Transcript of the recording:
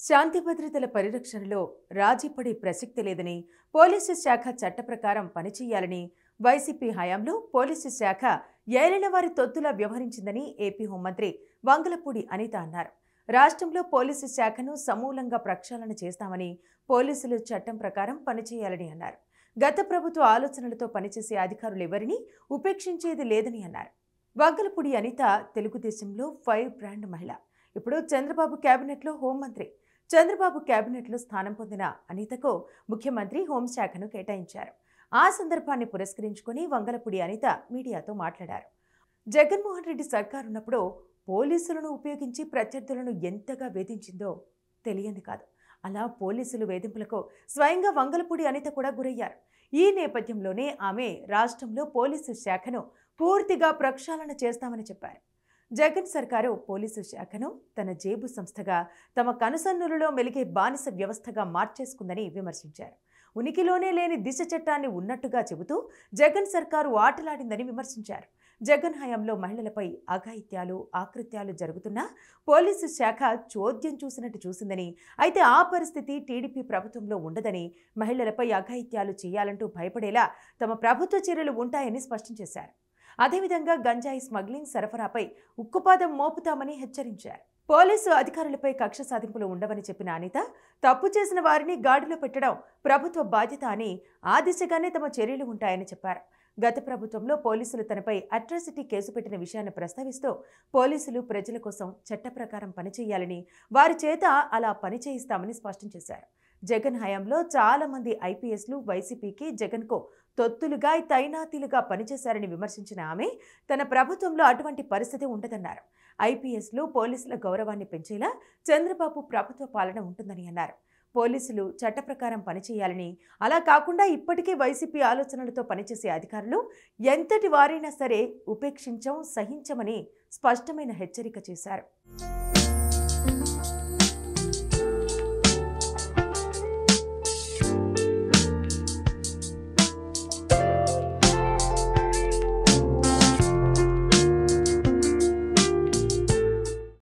శాంతి భద్రతల పరిరక్షణలో రాజీపడే ప్రసక్తి లేదని పోలీసు శాఖ చట్ట ప్రకారం పనిచేయాలని వైసీపీ హయాంలో పోలీసు శాఖ ఏలినవారి తొత్తులా వ్యవహరించిందని ఏపీ హోంమంత్రి వంగలపూడి అనిత అన్నారు. రాష్ట్రంలో పోలీసు శాఖను సమూలంగా ప్రక్షాళన చేస్తామని, పోలీసులు చట్టం ప్రకారం పనిచేయాలని అన్నారు. గత ప్రభుత్వ ఆలోచనలతో పనిచేసే అధికారులెవరినీ ఉపేక్షించేది లేదని అన్నారు. వంగలపూడి అనిత తెలుగుదేశంలో ఫైర్ బ్రాండ్ మహిళ. ఇప్పుడు చంద్రబాబు కేబినెట్లో హోంమంత్రి. చంద్రబాబు కేబినెట్లో స్థానం పొందిన అనితకు ముఖ్యమంత్రి హోంశాఖను కేటాయించారు. ఆ సందర్భాన్ని పురస్కరించుకుని వంగలపూడి అనిత మీడియాతో మాట్లాడారు. జగన్మోహన్ రెడ్డి సర్కారు ఉన్నప్పుడు పోలీసులను ఉపయోగించి ప్రత్యర్థులను ఎంతగా వేధించిందో తెలియంది కాదు. అలా పోలీసులు వేధింపులకు స్వయంగా వంగలపూడి అనిత కూడా గురయ్యారు. ఈ నేపథ్యంలోనే ఆమె రాష్ట్రంలో పోలీసు శాఖను పూర్తిగా ప్రక్షాళన చేస్తామని చెప్పారు. జగన్ సర్కారు పోలీసు శాఖను తన జేబు సంస్థగా, తమ కనుసన్నులలో మెలిగే బానిస వ్యవస్థగా మార్చేసుకుందని విమర్శించారు. ఉనికిలోనే లేని దిశ చట్టాన్ని ఉన్నట్టుగా చెబుతూ జగన్ సర్కారు ఆటలాడిందని విమర్శించారు. జగన్ హయాంలో మహిళలపై అఘాయిత్యాలు, ఆకృత్యాలు జరుగుతున్నా పోలీసు శాఖ చోద్యం చూసినట్టు చూసిందని, అయితే ఆ పరిస్థితి టీడీపీ ప్రభుత్వంలో ఉండదని, మహిళలపై అఘాయిత్యాలు చేయాలంటూ భయపడేలా తమ ప్రభుత్వ చర్యలు ఉంటాయని స్పష్టం చేశారు. అదేవిధంగా గంజాయి స్మగ్లింగ్, సరఫరాపై ఉక్కుపాదం మోపుతామని హెచ్చరించారు. పోలీసు అధికారులపై కక్ష సాధింపులు ఉండవని చెప్పిన అనిత, తప్పు చేసిన వారిని గాడిలో పెట్టడం ప్రభుత్వ బాధ్యత అని, ఆ దిశగానే తమ చర్యలు ఉంటాయని చెప్పారు. గత ప్రభుత్వంలో పోలీసులు తనపై అట్రాసిటీ కేసు పెట్టిన విషయాన్ని ప్రస్తావిస్తూ, పోలీసులు ప్రజల కోసం చట్ట ప్రకారం పనిచేయాలని, వారి చేత అలా పని చేయిస్తామని స్పష్టం చేశారు. జగన్ హయాంలో చాలా మంది ఐపీఎస్లు వైసీపీకి, జగన్కు తొత్తులుగా, తైనాతీలుగా పనిచేశారని విమర్శించిన ఆమె, తన ప్రభుత్వంలో అటువంటి పరిస్థితి ఉండదన్నారు. ఐపీఎస్లు, పోలీసుల గౌరవాన్ని పెంచేలా చంద్రబాబు ప్రభుత్వ పాలన ఉంటుందని అన్నారు. పోలీసులు చట్ట ప్రకారం పనిచేయాలని, అలా కాకుండా ఇప్పటికే వైసీపీ ఆలోచనలతో పనిచేసే అధికారులు ఎంతటి వారైనా సరే ఉపేక్షించం, సహించమని స్పష్టమైన హెచ్చరిక చేశారు.